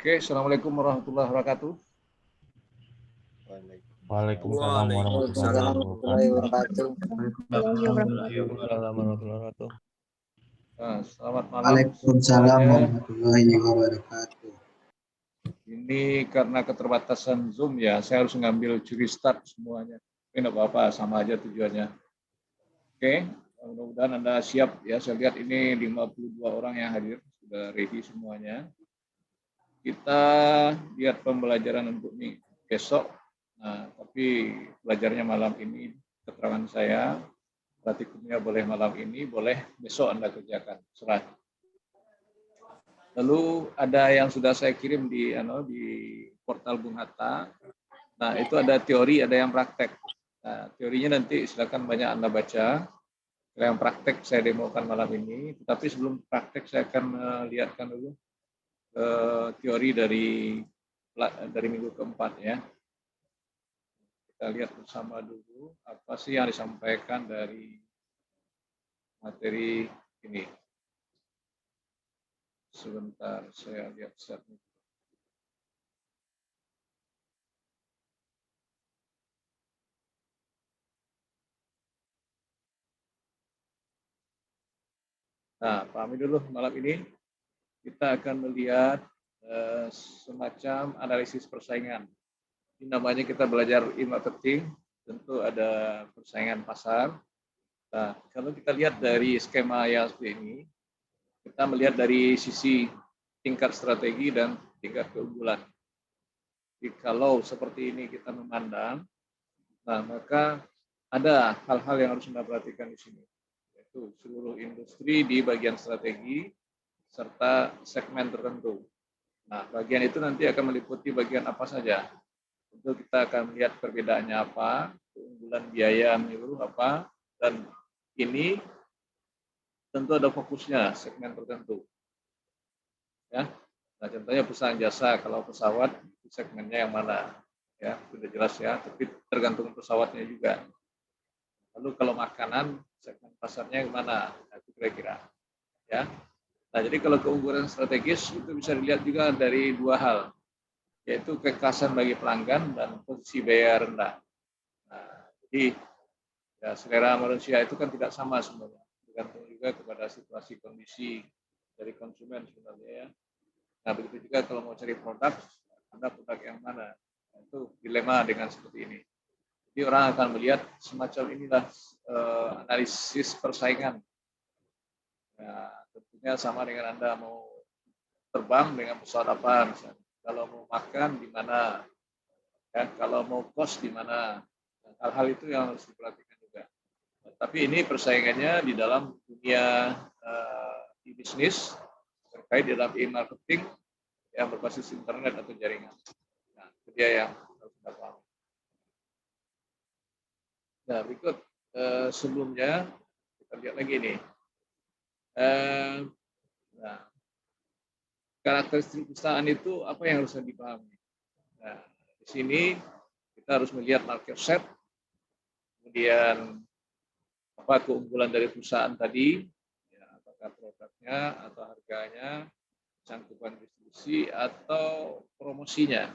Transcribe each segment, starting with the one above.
Oke, Assalamualaikum warahmatullahi wabarakatuh. Waalaikumsalam warahmatullahi Waalaikumsalam warahmatullahi wabarakatuh. wabarakatuh. Waalaikumsalam warahmatullahi wabarakatuh. Nah, selamat malam Waalaikumsalam semuanya. warahmatullahi wabarakatuh. Ini karena keterbatasan Zoom ya, saya harus ngambil curi start semuanya. Ini enggak apa-apa, sama aja tujuannya. Oke, mudah-mudahan Anda siap ya. Saya lihat ini 52 orang yang hadir, sudah ready semuanya. Kita lihat pembelajaran untuk nih besok. Nah, tapi belajarnya malam ini, keterangan saya, praktikumnya boleh malam ini, boleh besok Anda kerjakan. Serah. Lalu ada yang sudah saya kirim di portal Bung Hatta. Nah, itu ada teori, ada yang praktek. Nah, teorinya nanti silakan banyak Anda baca. Yang praktek saya demokan malam ini. Tetapi sebelum praktek saya akan lihatkan dulu teori dari minggu keempat ya. Kita lihat bersama dulu apa sih yang disampaikan dari materi ini. Sebentar, saya lihat slide-nya. Nah, pahami dulu malam ini kita akan melihat semacam analisis persaingan. Ini namanya kita belajar e-marketing, tentu ada persaingan pasar. Nah, kalau kita lihat dari skema yang seperti ini, kita melihat dari sisi tingkat strategi dan tingkat keunggulan. Jadi kalau seperti ini kita memandang, nah maka ada hal-hal yang harus Anda perhatikan di sini, yaitu seluruh industri di bagian strategi serta segmen tertentu. Nah, bagian itu nanti akan meliputi bagian apa saja. Tentu kita akan melihat perbedaannya apa, keunggulan biaya menyeluruh apa, dan ini tentu ada fokusnya segmen tertentu. Ya, nah contohnya perusahaan jasa, kalau pesawat segmennya yang mana, ya sudah jelas ya. Tapi tergantung pesawatnya juga. Lalu kalau makanan segmen pasarnya yang mana, nah, itu kira-kira. Ya. Nah, jadi kalau keunggulan strategis itu bisa dilihat juga dari dua hal, yaitu kekhasan bagi pelanggan dan posisi biaya rendah. Nah, jadi ya, selera manusia itu kan tidak sama sebenarnya, tergantung juga kepada situasi kondisi dari konsumen sebenarnya ya. Nah, begitu juga kalau mau cari produk, Anda produk yang mana? Nah, itu dilema dengan seperti ini. Jadi orang akan melihat semacam inilah analisis persaingan. Nah, tentunya sama dengan Anda mau terbang dengan pesawat apa misalnya. Kalau mau makan di mana, ya, kalau mau kos di mana. Hal-hal itu yang harus diperhatikan juga. Tapi ini persaingannya di dalam dunia bisnis terkait dalam e-marketing yang berbasis internet atau jaringan. Nah, itu dia yang harus kita pahami. Nah, berikut sebelumnya kita lihat lagi nih. Nah, karakteristik perusahaan itu apa yang harus dipahami? Nah, di sini kita harus melihat market share, kemudian apa keunggulan dari perusahaan tadi, ya, apakah produknya atau harganya, cangkupan distribusi atau promosinya.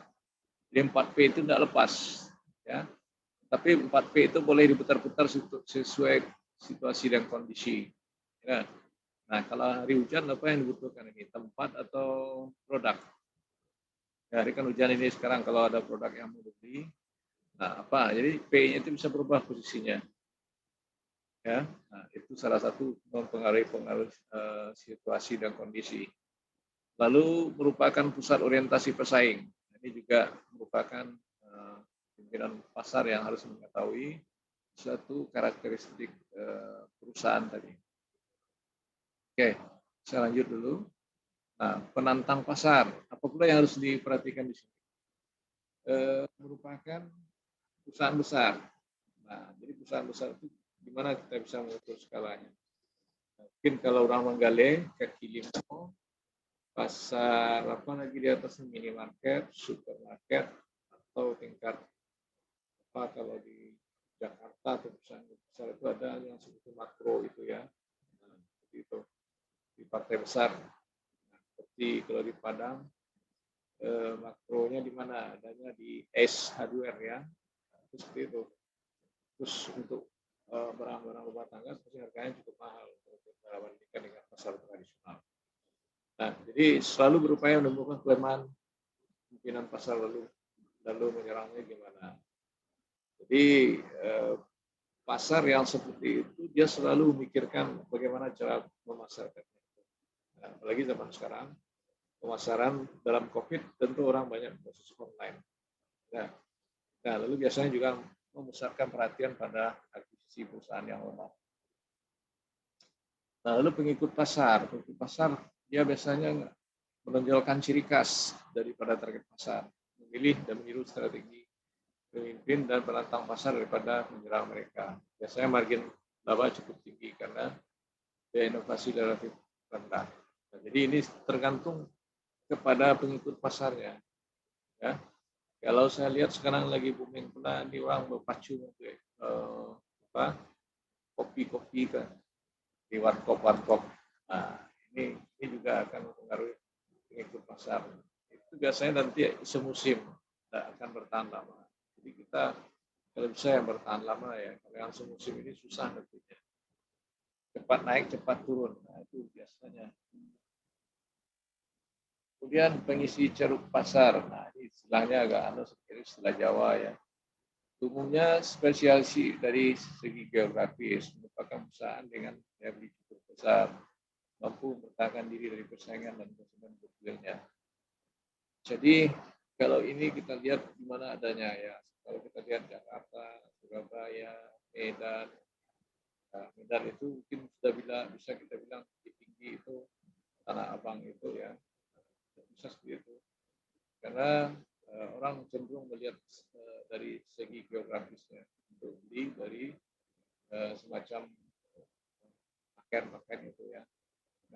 Jadi 4P itu tidak lepas, ya. Tapi 4P itu boleh diputar-putar sesuai situasi dan kondisi. Ya. Nah, kalau hari hujan apa yang dibutuhkan ini? Tempat atau produk? Ya, hari kan hujan ini sekarang kalau ada produk yang mau dibeli, nah apa? Jadi P-nya itu bisa berubah posisinya. Ya, nah, itu salah satu mempengaruhi situasi dan kondisi. Lalu merupakan pusat orientasi pesaing. Ini juga merupakan pimpinan pasar yang harus mengetahui suatu karakteristik perusahaan tadi. Oke, saya lanjut dulu. Nah, penantang pasar, apa pula yang harus diperhatikan di sini? Merupakan perusahaan besar. Nah, jadi perusahaan besar itu gimana kita bisa mengukur skalanya? Mungkin kalau orang Manggale, kaki lima, pasar apa lagi di atasnya, minimarket, supermarket, atau tingkat apa kalau di Jakarta atau perusahaan besar itu ada yang seperti makro itu ya. Nah, seperti itu di partai besar. Nah, seperti kalau di Padang makronya di mana? Adanya di Ace Hardware ya. Terus seperti itu. Terus untuk barang-barang rumah tangga sebenarnya harganya cukup mahal kalau kita bandingkan dengan pasar tradisional. Nah, jadi selalu berupaya menemukan kelemahan pimpinan pasar lalu menyerangnya gimana. Jadi pasar yang seperti itu dia selalu memikirkan bagaimana cara memasarkannya. Nah, apalagi zaman sekarang pemasaran dalam COVID tentu orang banyak berbasis online. Nah, lalu biasanya juga memusatkan perhatian pada akuisisi perusahaan yang lemah. Nah, lalu pengikut pasar dia biasanya menonjolkan ciri khas daripada target pasar, memilih dan meniru strategi pemimpin dan penantang pasar daripada menyerang mereka. Biasanya margin laba cukup tinggi karena biaya inovasi relatif rendah. Nah, jadi ini tergantung kepada pengikut pasarnya. Ya. Kalau saya lihat sekarang lagi booming pula di orang berpacu untuk kopi kan di warkop. Nah, ini juga akan mempengaruhi pengikut pasar. Itu biasanya nanti semusim tidak akan bertahan lama. Jadi kita kalau bisa yang bertahan lama ya. Kalau yang semusim ini susah nantinya. Cepat naik, cepat turun. Nah, itu biasanya. Kemudian pengisi ceruk pasar. Nah, ini istilahnya agak seperti istilah Jawa ya. Umumnya spesialisasi dari segi geografis, merupakan perusahaan dengan daya beli cukup besar, mampu mempertahankan diri dari persaingan dan konsumen goodwill-nya. Jadi kalau ini kita lihat di mana adanya ya. Kalau kita lihat Jakarta, Surabaya, Medan. Nah, Medan itu mungkin sudah bisa kita bilang tinggi itu Tanah Abang itu ya. Bisa seperti itu. Karena orang cenderung melihat dari segi geografisnya untuk beli dari semacam pakaian itu ya.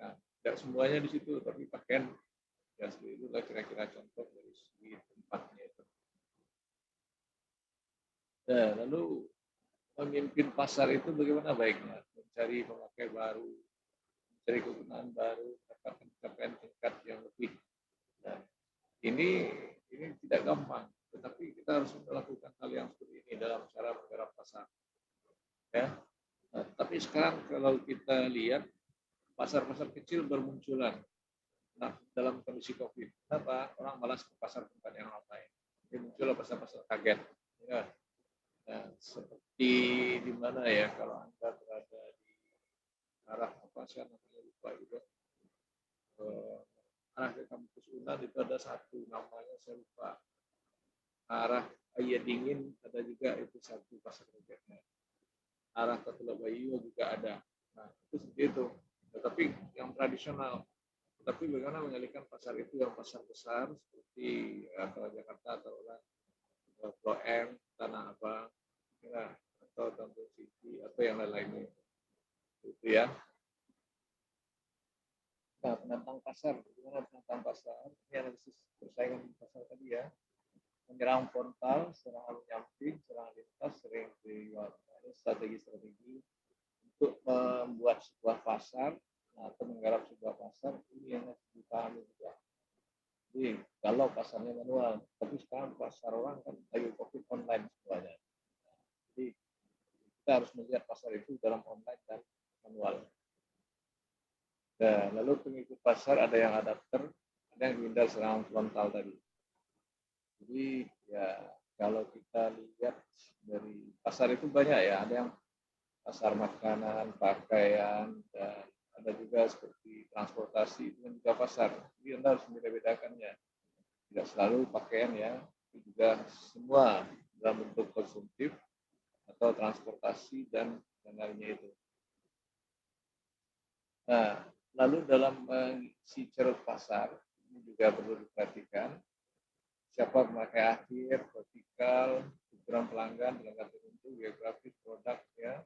Nah, tidak semuanya di situ, tapi pakaian ya seperti itulah kira-kira contoh dari segi tempatnya itu. Nah, lalu memimpin pasar itu bagaimana baiknya? Mencari pemakai baru, mencari kegunaan baru, mendapatkan capaian tingkat yang lebih. Nah, ini tidak gampang, tetapi kita harus melakukan hal yang seperti ini dalam cara menggarap pasar. Ya. Nah, tapi sekarang kalau kita lihat pasar-pasar kecil bermunculan. Nah, dalam kondisi COVID, kenapa orang malas ke pasar tempat yang ramai? Ini muncul pasar-pasar kaget. Ya. Nah, seperti di mana ya kalau Anda berada di arah apa sih namanya lupa juga. Arah ke kampus UNAD itu ada satu namanya saya lupa. Arah Ayah Dingin ada juga itu satu pasar kagetnya. Arah ke Teluk Bayu juga ada. Nah, itu seperti itu. Tetapi yang tradisional. Tapi bagaimana mengalihkan pasar itu yang pasar besar seperti kalau Jakarta atau Blok M, Tanah Abang, ya, atau Tambun City atau yang lain-lainnya. Itu ya. Nah, penantang pasar, bagaimana penantang pasar? Ini analisis persaingan pasar tadi ya. Menyerang frontal, serangan menyamping, serangan lintas, sering strategi untuk membuat sebuah pasar atau menggarap sebuah pasar ini yang harus dipahami juga. Jadi kalau pasarnya manual, tapi sekarang pasar orang kan lagi COVID online semuanya. Jadi kita harus melihat pasar itu dalam online dan manual. Nah, lalu pengikut pasar ada yang adapter, ada yang menghindar serangan frontal tadi. Jadi ya kalau kita lihat dari pasar itu banyak ya, ada yang pasar makanan, pakaian, dan ada juga seperti transportasi itu juga pasar. Jadi Anda harus membedakannya. Tidak selalu pakaian ya, itu juga semua dalam bentuk konsumtif atau transportasi dan lainnya itu. Nah, lalu dalam mengisi ceruk pasar ini juga perlu diperhatikan siapa pemakai akhir, vertikal, ukuran pelanggan, pelanggan tertentu, geografis, produk ya,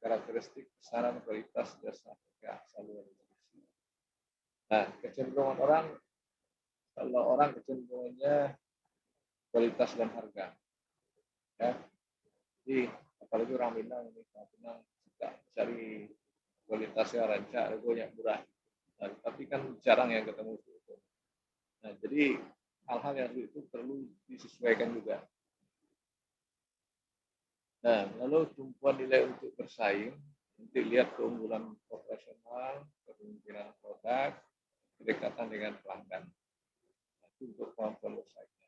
karakteristik, besaran, kualitas, jasa, ya, saluran distribusi. Nah, kecenderungan orang, kalau orang kecenderungannya kualitas dan harga. Ya. Jadi, apalagi orang Minang ini, Minang suka cari kualitasnya rancak, harganya murah. Nah, tapi kan jarang yang ketemu itu. Nah, jadi hal-hal yang itu perlu disesuaikan juga. Nah, lalu tumpuan nilai untuk bersaing, nanti lihat keunggulan operasional, kepemimpinan produk, kedekatan dengan pelanggan. Nah, itu untuk kemampuan bersaingnya.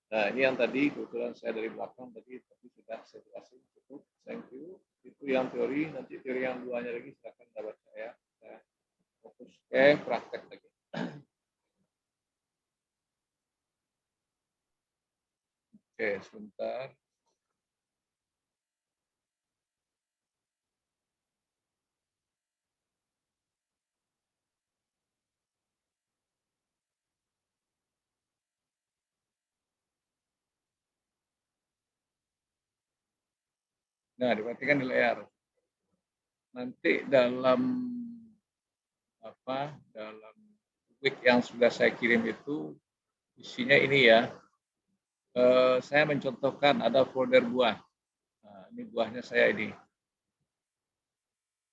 Nah, ini yang tadi kebetulan saya dari belakang tadi, tapi sudah saya jelasin cukup. Thank you. Itu yang teori, nanti teori yang duanya lagi silakan dapat saya. Saya fokus ke praktek lagi. Oke, sebentar. Nah, diperhatikan di layar. Nanti dalam week yang sudah saya kirim itu isinya ini ya. Saya mencontohkan ada folder buah. Nah, ini buahnya saya ini.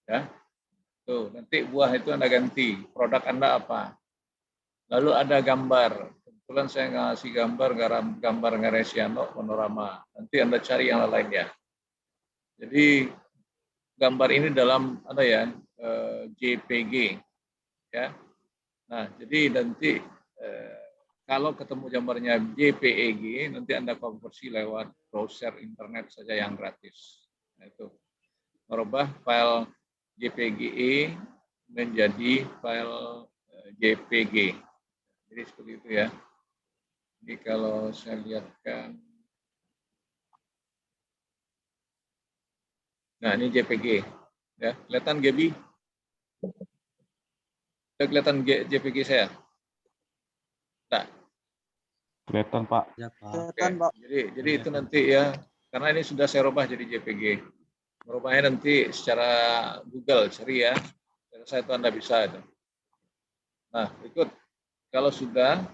Ya. Tuh, nanti buah itu Anda ganti. Produk Anda apa? Lalu ada gambar. Kebetulan saya ngasih gambar Garesiano panorama. Nanti Anda cari yang lainnya. Jadi gambar ini dalam JPG ya. Nah, jadi nanti kalau ketemu gambarnya JPEG, nanti Anda konversi lewat browser internet saja yang gratis. Nah, itu merubah file JPG menjadi file JPG. Jadi seperti itu ya. Jadi kalau saya lihatkan, nah ini JPG, ya kelihatan Gaby? Sudah kelihatan JPG saya? Nah. Kelihatan Pak. Ya, Pak. Oke. Jadi itu nanti ya, karena ini sudah saya rubah jadi JPG. Merubahnya nanti secara Google cari ya. Saya itu Anda bisa itu. Nah, ikut kalau sudah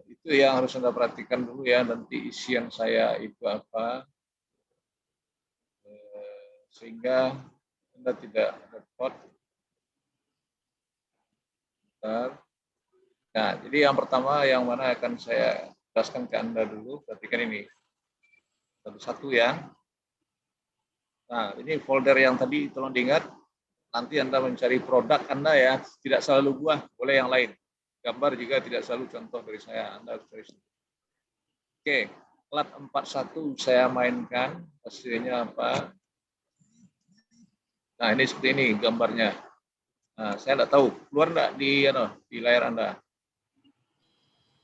itu yang harus Anda perhatikan dulu ya, nanti isian saya itu apa, sehingga Anda tidak repot. Nah, jadi yang pertama yang mana akan saya jelaskan ke Anda dulu, perhatikan ini satu-satu ya. Nah, ini folder yang tadi tolong diingat, nanti Anda mencari produk Anda ya, tidak selalu buah, boleh yang lain. Gambar juga tidak selalu contoh dari saya, Anda harus cari sendiri. Oke, plat 41 saya mainkan, hasilnya apa? Nah, ini seperti ini gambarnya. Nah, saya tidak tahu, keluar enggak di layar Anda?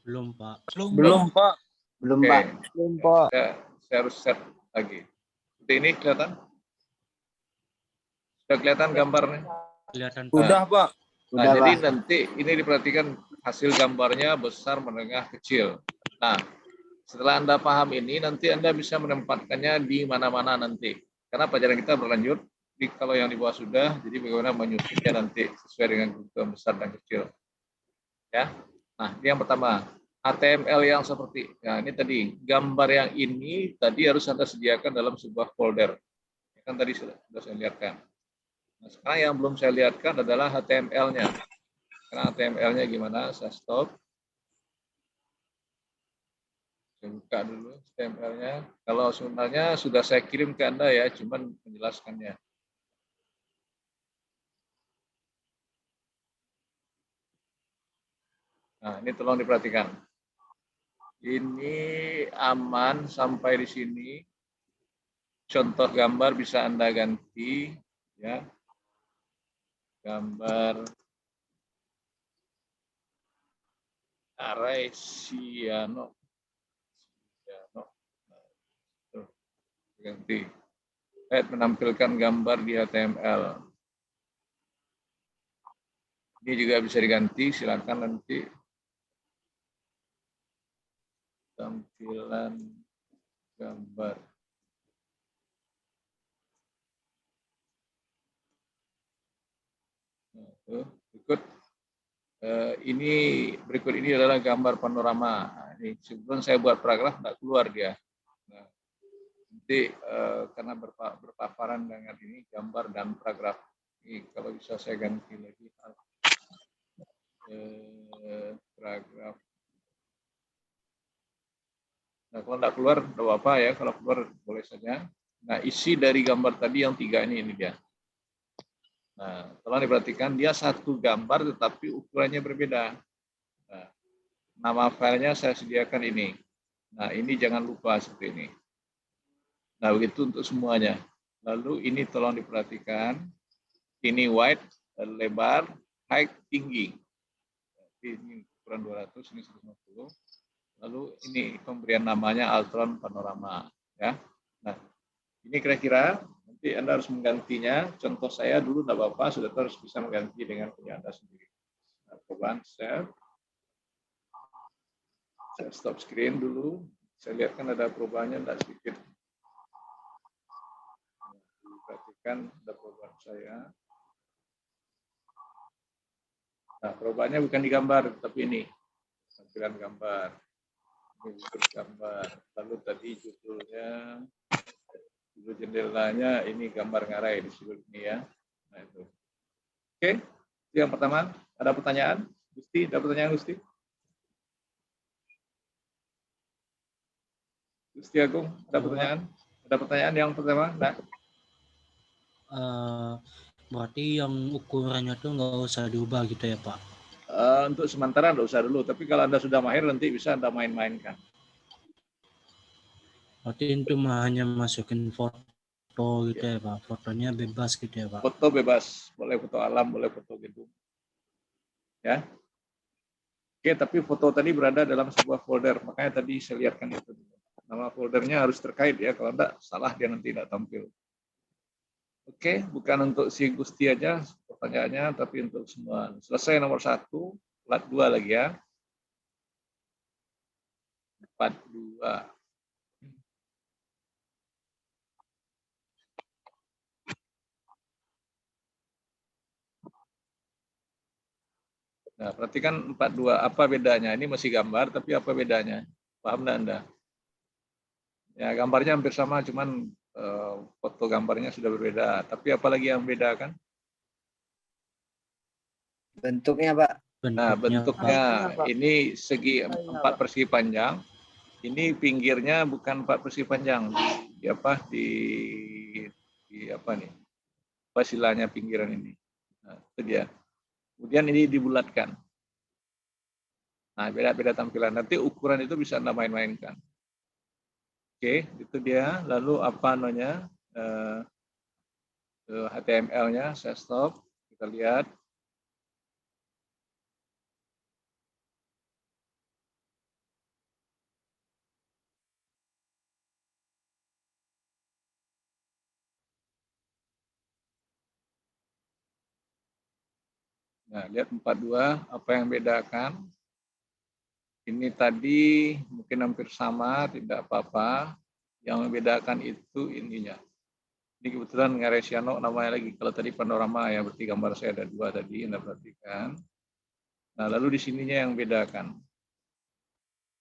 Belum, Pak. Belum, Pak. Belum, Oke. Pak. Belum, Pak. Saya harus set lagi. Seperti ini kelihatan? Sudah kelihatan gambarnya? Kelihatan, Pak. Sudah, Pak. Nah, Udah, jadi Pak. nanti ini diperhatikan hasil gambarnya besar, menengah, kecil. Nah, setelah Anda paham ini, nanti Anda bisa menempatkannya di mana-mana nanti. Karena pelajaran kita berlanjut, kalau yang di bawah sudah, jadi bagaimana menyusunnya nanti sesuai dengan kebutuhan besar dan kecil. Ya. Nah, ini yang pertama. HTML yang seperti, nah ini tadi, gambar yang ini tadi harus Anda sediakan dalam sebuah folder. Kan tadi sudah saya lihatkan. Nah, sekarang yang belum saya lihatkan adalah HTML-nya. Karena HTML-nya gimana? Saya stop. Saya buka dulu HTML-nya. Kalau sebenarnya sudah saya kirim ke Anda ya, cuman menjelaskannya. Nah, ini tolong diperhatikan. Ini aman sampai di sini. Contoh gambar bisa Anda ganti, ya. Gambar Aresiano. Ganti. Menampilkan gambar di HTML. Ini juga bisa diganti, silakan nanti. Tampilan gambar. Nah, berikut ini berikut ini adalah gambar panorama. Nah, ini sebelum saya buat paragraf tidak keluar dia. Nah, nanti karena berpaparan dengan ini gambar dan paragraf. Ini kalau bisa saya ganti lagi paragraf. kalau nggak keluar, nggak apa-apa ya. Kalau keluar boleh saja. Nah, isi dari gambar tadi yang 3 ini dia. Nah, tolong diperhatikan, dia satu gambar tetapi ukurannya berbeda. Nah, nama filenya saya sediakan ini. Nah, ini jangan lupa seperti ini. Nah, begitu untuk semuanya. Lalu ini tolong diperhatikan. Ini wide, lebar, height, tinggi. Ini ukuran 200, ini 150. Lalu ini pemberian namanya Altron Panorama. Ya. Nah, ini kira-kira nanti Anda harus menggantinya. Contoh saya dulu tidak apa-apa, sudah harus bisa mengganti dengan punya Anda sendiri. Nah, perubahan saya stop screen dulu. Saya lihat kan ada perubahannya tidak sedikit. Perhatikan ada perubahan saya. Nah, perubahannya bukan di gambar, tapi ini tampilan gambar. Ini gambar. Lalu tadi judul jendelanya ini gambar ngarai di sudut ini ya. Nah, itu. Oke, itu yang pertama. Ada pertanyaan? Gusti, ada pertanyaan Gusti? Gusti Agung, ada pertanyaan? Ada pertanyaan yang pertama? Nah. Berarti yang ukurannya tuh nggak usah diubah gitu ya Pak? Untuk sementara nggak usah dulu, tapi kalau Anda sudah mahir nanti bisa Anda main-mainkan. Berarti itu hanya masukin foto gitu ya Pak? Fotonya bebas gitu ya Pak? Foto bebas, boleh foto alam, boleh foto gedung. Ya. Oke, tapi foto tadi berada dalam sebuah folder, makanya tadi saya lihatkan itu. Nama foldernya harus terkait ya, kalau enggak salah dia nanti tidak tampil. Oke, bukan untuk si Gusti aja pertanyaannya, tapi untuk semua. Selesai nomor 1, plat 2 lagi ya. 42. Nah, perhatikan 42, apa bedanya? Ini masih gambar, tapi apa bedanya? Paham enggak Anda? Ya, gambarnya hampir sama, cuman foto gambarnya sudah berbeda. Tapi apalagi yang beda kan? Bentuknya, Pak. Nah, bentuknya ini segi 4 persegi panjang. Ini pinggirnya bukan 4 persegi panjang. Di apa nih? Apa istilahnya pinggiran ini? Nah, itu dia. Kemudian ini dibulatkan. Nah, beda-beda tampilan. Nanti ukuran itu bisa Anda main-mainkan. Oke, itu dia. Lalu apa namanya? HTML-nya saya stop. Kita lihat. Nah, lihat 42, apa yang bedakan? Ini tadi mungkin hampir sama, tidak apa-apa. Yang membedakan itu ininya. Ini kebetulan Ngaresiano namanya lagi. Kalau tadi panorama ya, berarti gambar saya ada 2 tadi, Anda perhatikan. Nah, lalu di sininya yang bedakan.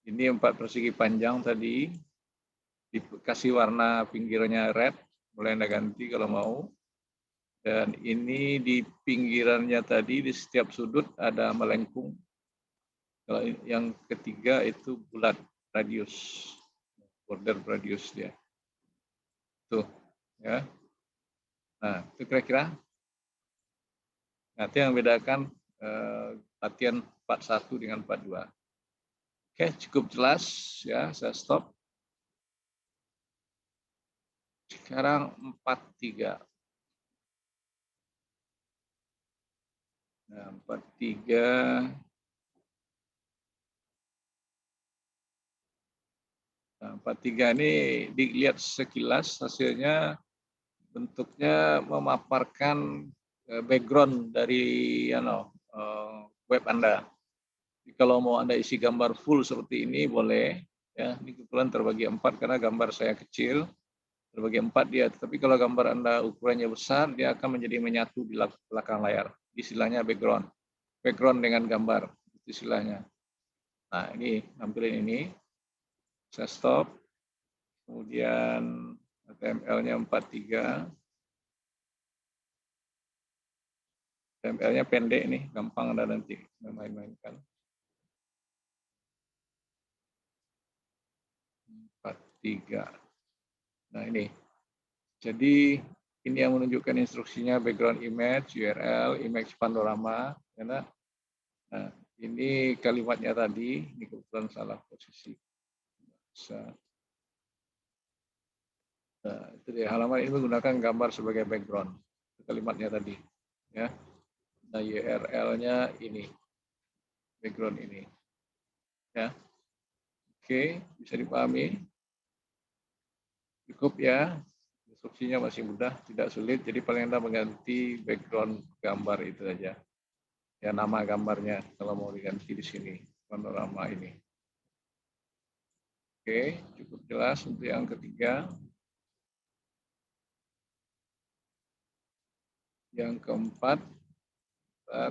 Ini 4 persegi panjang tadi, dikasih warna pinggirnya red, mulai Anda ganti kalau mau. Dan ini di pinggirannya tadi, di setiap sudut ada melengkung. Kalau yang ketiga itu bulat, radius, border radius dia. Tuh, ya. Nah, itu kira-kira. Nah, itu yang membedakan latihan 41 dengan 42. Oke, cukup jelas ya, saya stop. Sekarang 43. Nah, 43. Nah, 43 ini dilihat sekilas hasilnya bentuknya memaparkan background dari web Anda. Jadi kalau mau Anda isi gambar full seperti ini boleh ya. Ini kebetulan terbagi 4 karena gambar saya kecil. Terbagi 4 dia, tapi kalau gambar Anda ukurannya besar, dia akan menjadi menyatu di belakang layar. Istilahnya background. Background dengan gambar, itu istilahnya. Nah, ini nampilin ini. Saya stop. Kemudian HTML-nya 43. HTML-nya pendek nih, gampang Anda nanti main-mainkan. 43. Nah, ini. Jadi ini yang menunjukkan instruksinya background image, URL, image panorama. Karena nah, ini kalimatnya tadi, ini kebetulan salah posisi. Nah, itu dia. Halaman ini menggunakan gambar sebagai background. Kalimatnya tadi. Ya. Nah, URL-nya ini. Background ini. Ya. Oke, bisa dipahami. Cukup ya. Instruksinya masih mudah, tidak sulit. Jadi paling Anda mengganti background gambar itu saja. Ya, nama gambarnya kalau mau diganti di sini. Panorama ini. Oke, cukup jelas untuk yang ketiga. Yang keempat.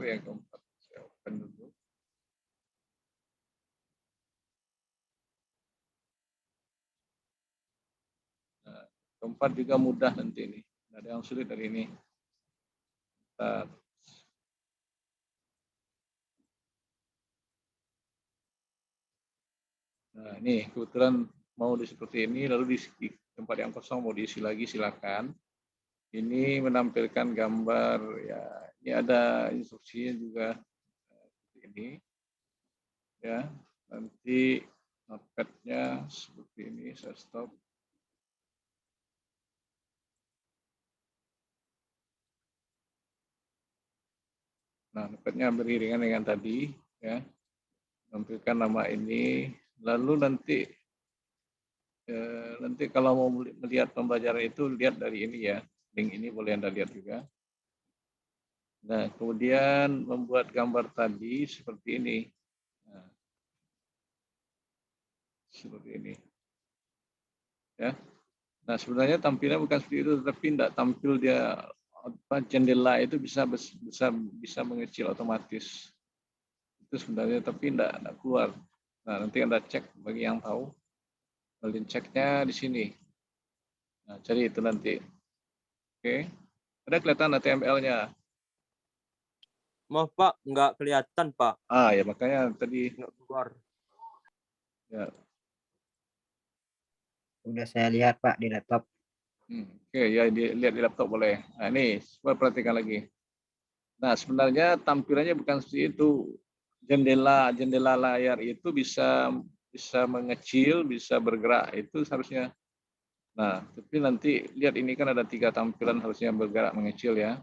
Yang keempat. Saya open dulu. Nah, keempat juga mudah nanti ini. Tidak ada yang sulit dari ini. Bentar. Nah, ini kebetulan mau seperti ini, lalu di tempat yang kosong mau diisi lagi, silakan. Ini menampilkan gambar, ya, ini ada instruksinya juga seperti ini. Ya, nanti notepad-nya seperti ini, saya stop. Nah, notepad-nya beriringan dengan tadi, ya. Menampilkan nama ini, lalu nanti kalau mau melihat pembelajaran itu lihat dari ini ya, link ini boleh Anda lihat juga. Nah, kemudian membuat gambar tadi seperti ini. Nah, seperti ini. Ya. Nah, sebenarnya tampilnya bukan seperti itu, tapi tidak tampil dia jendela itu bisa mengecil otomatis. Itu sebenarnya, tapi tidak keluar. Nah, nanti Anda cek bagi yang tahu. Link ceknya di sini. Nah, cari itu nanti. Oke. Ada kelihatan HTML-nya. Maaf Pak, nggak kelihatan Pak. Ah ya, makanya tadi. Nggak keluar. Ya. Udah saya lihat Pak di laptop. Oke, ya lihat di laptop boleh. Nah, ini coba perhatikan lagi. Nah, sebenarnya tampilannya bukan seperti itu. Jendela layar itu bisa mengecil, bisa bergerak, itu seharusnya. Nah, tapi nanti lihat ini kan ada 3 tampilan harusnya bergerak mengecil ya.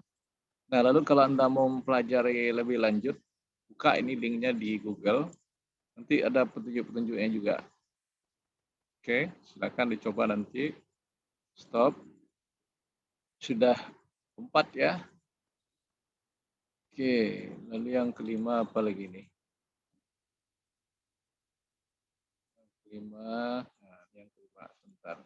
Nah, lalu kalau Anda mau mempelajari lebih lanjut, buka ini linknya di Google. Nanti ada petunjuk-petunjuknya juga. Oke, silakan dicoba nanti. Stop. Sudah 4 ya. Oke, lalu yang kelima apa lagi nih? Yang kelima, sebentar.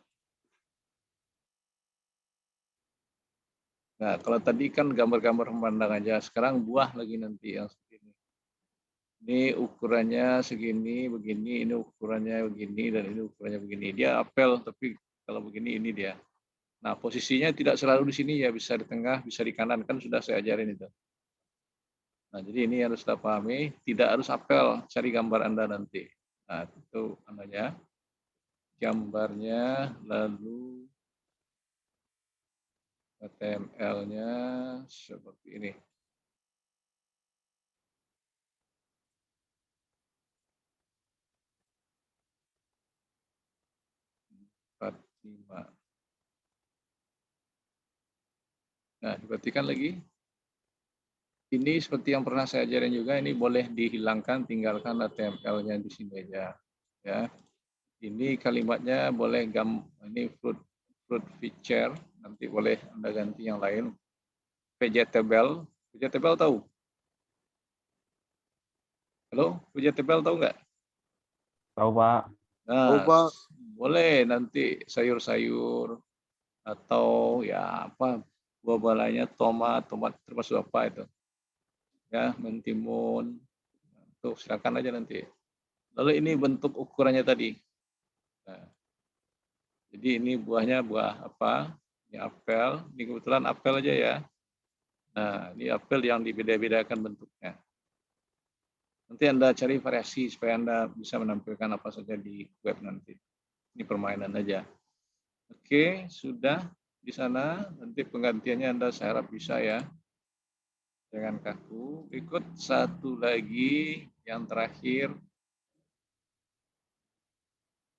Nah, kalau tadi kan gambar-gambar memandang aja, sekarang buah lagi nanti yang seperti ini. Ini ukurannya segini, begini, ini ukurannya begini, dan ini ukurannya begini. Dia apel, tapi kalau begini ini dia. Nah, posisinya tidak selalu di sini ya, bisa di tengah, bisa di kanan, kan sudah saya ajarin itu. Nah, jadi ini harus kita pahami, tidak harus apel, cari gambar Anda nanti. Nah, itu Andanya. Gambarnya, lalu HTML-nya seperti ini. Nah, diperhatikan lagi. Ini seperti yang pernah saya ajarin juga, ini boleh dihilangkan, tinggalkan HTML-nya di sini aja. Ya. Ini kalimatnya boleh ini fruit feature, nanti boleh Anda ganti yang lain. Vegetable tahu? Halo, vegetable tahu nggak? Tahu Pak. Nah, Tahu, Pak. boleh nanti sayur-sayur atau ya apa buah-buahnya, tomat termasuk apa itu? Ya, mentimun. Tuh, silakan aja nanti. Lalu ini bentuk ukurannya tadi. Nah, jadi ini buahnya buah apa? Ini apel. Ini kebetulan apel aja ya. Nah, ini apel yang dibeda-bedakan bentuknya. Nanti Anda cari variasi supaya Anda bisa menampilkan apa saja di web nanti. Ini permainan aja. Oke, sudah di sana. Nanti penggantiannya Anda saya harap bisa ya. Jangan kaku. Ikut satu lagi yang terakhir.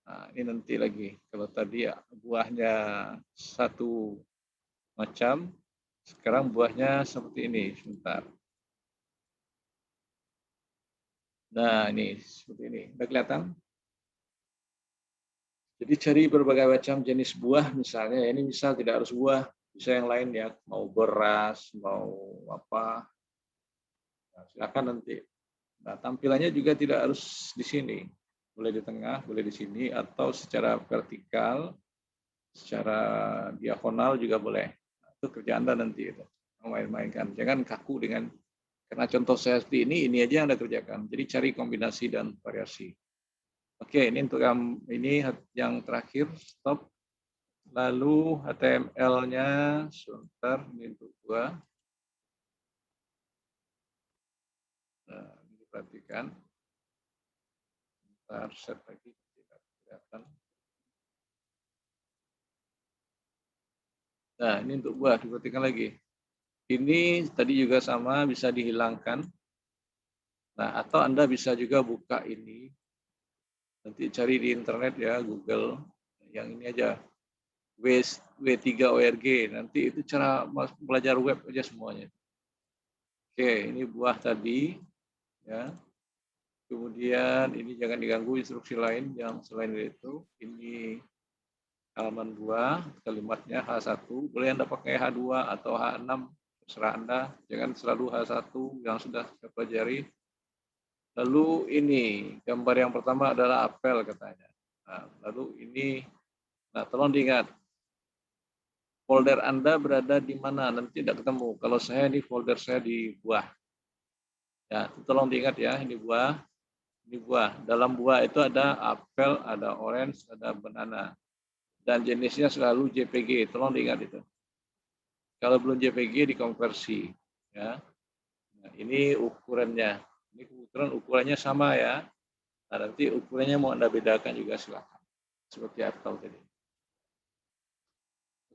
Nah, ini nanti lagi. Kalau tadi ya, buahnya satu macam, sekarang buahnya seperti ini. Sebentar. Nah, ini seperti ini. Udah kelihatan? Jadi cari berbagai macam jenis buah misalnya. Ini misal tidak harus buah, bisa yang lain ya. Mau beras, mau apa. Nah, silakan nanti. Nah, tampilannya juga tidak harus di sini. Boleh di tengah, boleh di sini, atau secara vertikal, secara diagonal juga boleh. Nah, itu kerja Anda nanti itu. Main-mainkan. Jangan kaku dengan, karena contoh saya seperti ini aja yang Anda kerjakan. Jadi cari kombinasi dan variasi. Oke, ini untuk ini yang terakhir, stop. Lalu HTML-nya, sebentar, ini untuk gua. Nah, ini diperhatikan. Sebentar, set lagi, tidak kelihatan. Nah, ini untuk buah, diperhatikan lagi. Ini tadi juga sama, bisa dihilangkan. Nah, atau Anda bisa juga buka ini. Nanti cari di internet ya, Google. Yang ini aja, W3ORG. Nanti itu cara belajar web aja semuanya. Oke, ini buah tadi. Ya. Kemudian ini jangan diganggu instruksi lain yang selain itu. Ini halaman 2, kalimatnya H1. Boleh Anda pakai H2 atau H6. Terserah Anda, jangan selalu H1 yang sudah saya pelajari. Lalu ini, gambar yang pertama adalah apel katanya. Nah, lalu ini, nah tolong diingat, folder Anda berada di mana, nanti tidak ketemu. Kalau saya, ini folder saya di buah. Ya, tolong diingat ya, ini buah. Ini buah. Dalam buah itu ada apel, ada orange, ada banana. Dan jenisnya selalu JPG, tolong diingat itu. Kalau belum JPG dikonversi. Ya. Nah, ini ukurannya. Ini kebetulan ukurannya sama ya. Nah, nanti ukurannya mau Anda bedakan juga silakan. Seperti apel tadi.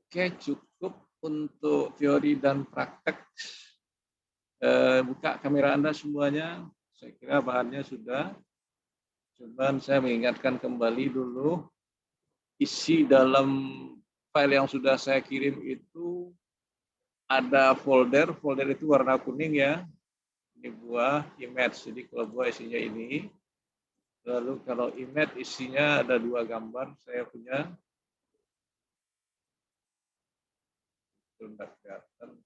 Oke, cukup untuk teori dan praktek. Buka kamera Anda semuanya. Saya kira bahannya sudah. Cuman saya mengingatkan kembali dulu. Isi dalam file yang sudah saya kirim itu ada folder. Folder itu warna kuning ya. Ini buah image. Jadi kalau buah isinya ini. Lalu kalau image isinya ada 2 gambar. Saya punya. Sudah kelihatan.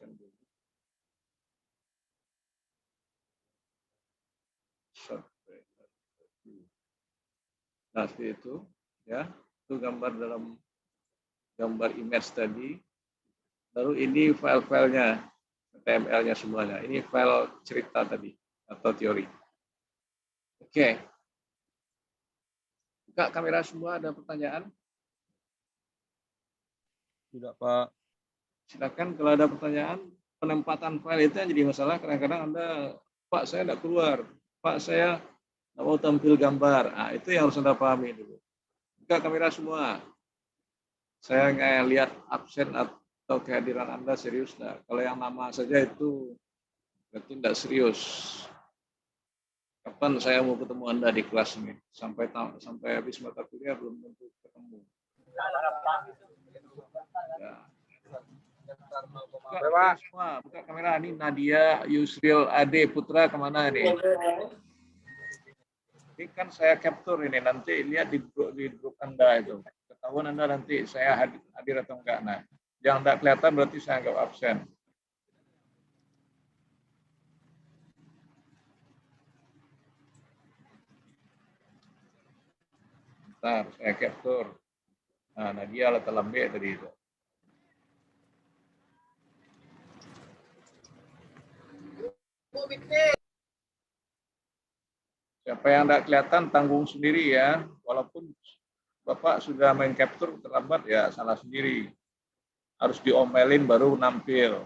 Dulu. Nah, seperti itu. Ya, itu gambar dalam gambar image tadi. Lalu ini file-filenya, HTML-nya semuanya. Ini file cerita tadi atau teori. Oke. Buka kamera semua, ada pertanyaan? Tidak, Pak. Silakan kalau ada pertanyaan. Penempatan file itu yang jadi masalah. Kadang-kadang Anda, Pak saya tidak keluar. Pak saya tidak mau tampil gambar. Nah, itu yang harus Anda pahami dulu. Buka kamera semua. Saya nggak lihat absen atau kehadiran Anda serius. Nah, kalau yang nama saja itu berarti tidak serius. Kapan saya mau ketemu Anda di kelas ini? Sampai habis mata kuliah belum tentu ketemu. Ya. Buka kamera ini Nadia Yusril Ade Putra kemana ini? Ini kan saya capture ini, nanti lihat di grup Anda itu. Ketahuan Anda nanti saya hadir atau enggak. Nah, yang enggak kelihatan berarti saya anggap absen. Bentar, saya capture. Nah, Nadia dalam B tadi itu. Siapa yang enggak kelihatan tanggung sendiri ya. Walaupun Bapak sudah main capture terlambat ya salah sendiri. Harus diomelin baru nampil.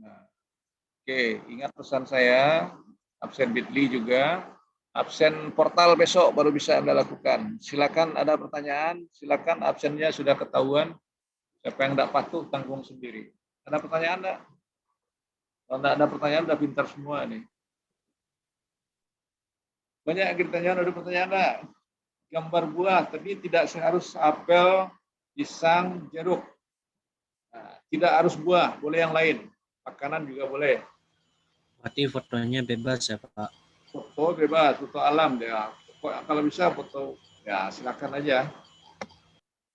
Nah, oke, ingat pesan saya, absen Bitly juga, absen portal besok baru bisa Anda lakukan. Silakan ada pertanyaan, silakan absennya sudah ketahuan. Siapa yang tidak patuh tanggung sendiri. Ada pertanyaan enggak? Kalau enggak ada pertanyaan udah pintar semua nih. Banyak yang ditanya, ada pertanyaan enggak? Gambar buah, tapi tidak harus apel, pisang, jeruk. Nah, tidak harus buah, boleh yang lain. Makanan juga boleh. Berarti fotonya bebas ya Pak. Foto bebas, foto alam ya. Kalau bisa foto, ya silakan aja.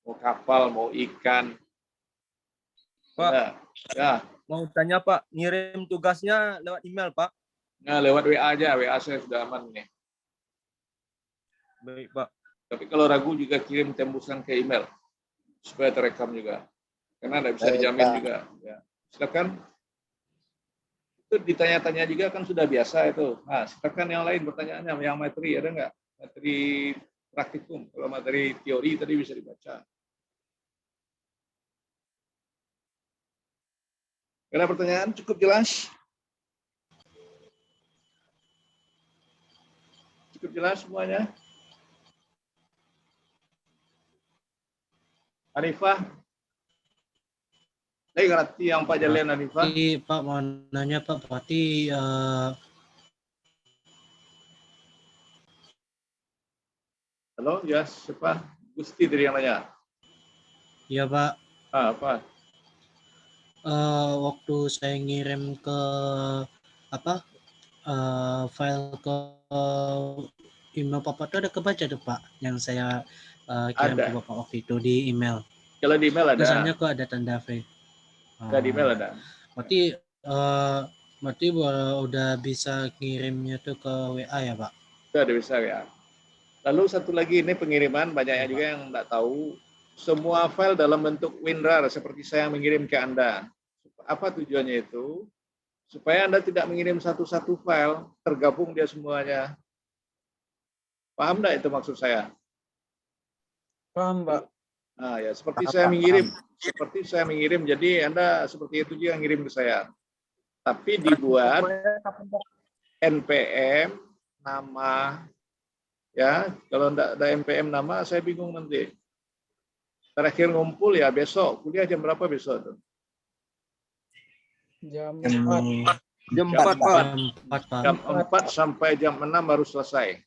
Mau kapal, mau ikan. Pak, Ya. mau tanya Pak, ngirim tugasnya lewat email Pak. Nah, lewat WA aja, WA saya sudah aman nih. Baik Pak. Tapi kalau ragu juga kirim tembusan ke email supaya terekam juga. Karena tidak bisa dijamin juga. Ya. Silakan. Itu ditanya-tanya juga kan sudah biasa itu. Nah, silakan yang lain pertanyaannya, yang materi ada nggak? Materi praktikum. Kalau materi teori tadi bisa dibaca. Ada pertanyaan cukup jelas? Cukup jelas semuanya? Hanifah? Saya ngerti yang Pak Jalian Hanifah. Pak mau nanya Pak, berarti Halo, ya siapa? Gusti dari yang nanya. ya Pak, Apa? waktu saya ngirim ke file ke email Bapak itu ada kebaca tuh Pak yang saya kirim ke Ada. Bapak waktu itu di email. Kalau di email ada. Misalnya kok ada tanda V. Ada di email ada. Berarti udah bisa ngirimnya tuh ke WA ya Pak? Sudah bisa ya. Lalu satu lagi ini pengiriman, banyak juga yang tidak tahu. Semua file dalam bentuk WinRAR seperti saya mengirim ke Anda. Apa tujuannya itu? Supaya Anda tidak mengirim satu-satu file, tergabung dia semuanya. Paham enggak itu maksud saya? Paham Pak. Nah, ya seperti saya mengirim, jadi Anda seperti itu juga ngirim ke saya. Tapi dibuat NPM nama, ya kalau enggak ada NPM nama saya bingung nanti. Terakhir ngumpul ya besok. Kuliah jam berapa besok tuh? Jam Jam 4 Pak. Jam 4 sampai jam 6 baru selesai.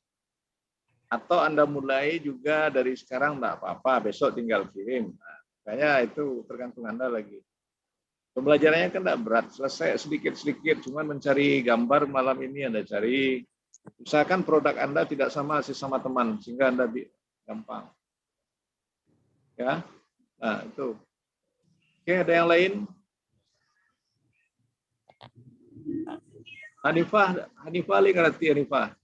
Atau Anda mulai juga dari sekarang enggak apa-apa, besok tinggal kirim. Nah, kayaknya itu tergantung Anda lagi. Pembelajarannya kan enggak berat, selesai sedikit-sedikit, cuman mencari gambar malam ini Anda cari. Usahakan produk Anda tidak sama sesama teman sehingga Anda gampang. Ya. Nah, itu. Oke, ada yang lain? Hanifah ngerti Hanifah?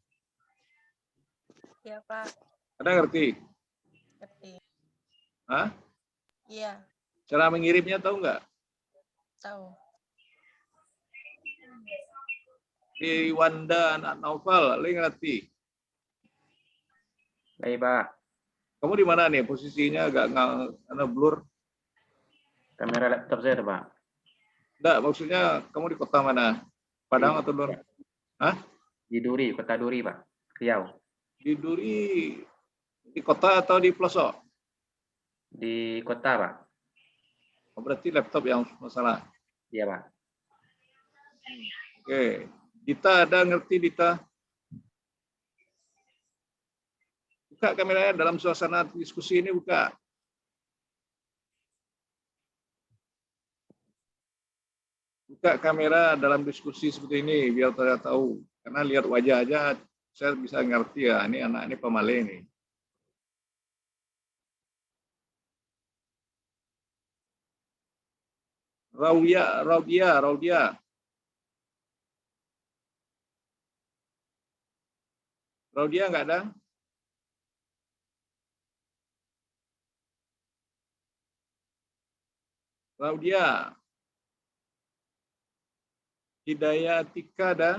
Ya Pak, Ada ngerti? ngerti. Hah? Iya, Cara mengirimnya tahu nggak? tahu. Di Wanda anak Naufal, lu ngerti? Baik, Pak. Kamu di mana nih? Posisinya agak blur. Kamera laptop saya ada, Pak. Enggak, maksudnya kamu di kota mana? Padang atau Blor? Hah? Di Duri, Kota Duri, Pak. Riau. Di Duri, di kota atau di pelosok? Di kota, Pak. Oh, berarti laptop yang masalah. Iya, Pak. Oke. Dita ada ngerti Dita? Buka kameranya dalam suasana diskusi ini, buka. Buka kamera dalam diskusi seperti ini biar saya tahu. Karena lihat wajah aja saya bisa ngerti ya, ini anak ini pemale nih. Raudia. Raudia nggak ada? Raudia. Hidayatika ada?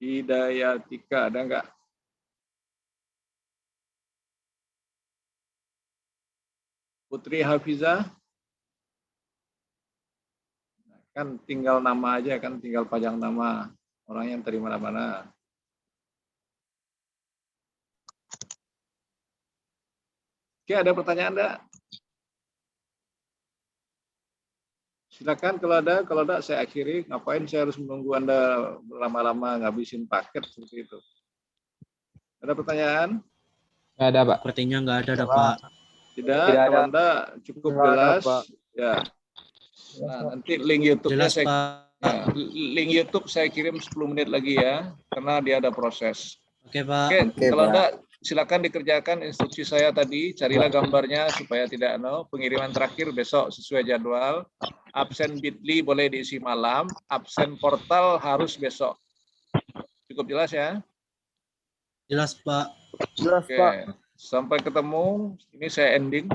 Hidayatika ada nggak? Putri Hafizah? Kan tinggal nama aja, kan tinggal pajang nama orang yang terima mana. Oke, ada pertanyaan enggak? Silakan kalau ada saya akhiri. Ngapain saya harus menunggu Anda lama-lama ngabisin paket seperti itu? Ada pertanyaan? Nggak ada, Pak. Sepertinya nggak ada, Pak. Tidak, Tidak kalau ada. Anda cukup Tidak ada, jelas, Pak. ya. Nah, nanti link YouTube-nya Jelas, saya Pak. link YouTube saya kirim 10 menit lagi ya, karena dia ada proses. Oke, Pak. Oke, Oke, kalau Pak. enggak silakan dikerjakan instruksi saya tadi, carilah gambarnya supaya tidak pengiriman terakhir besok sesuai jadwal. Absen Bitly boleh diisi malam, absen portal harus besok. Cukup jelas ya? Jelas, Pak. Jelas, Oke. Pak. Sampai ketemu. Ini saya ending.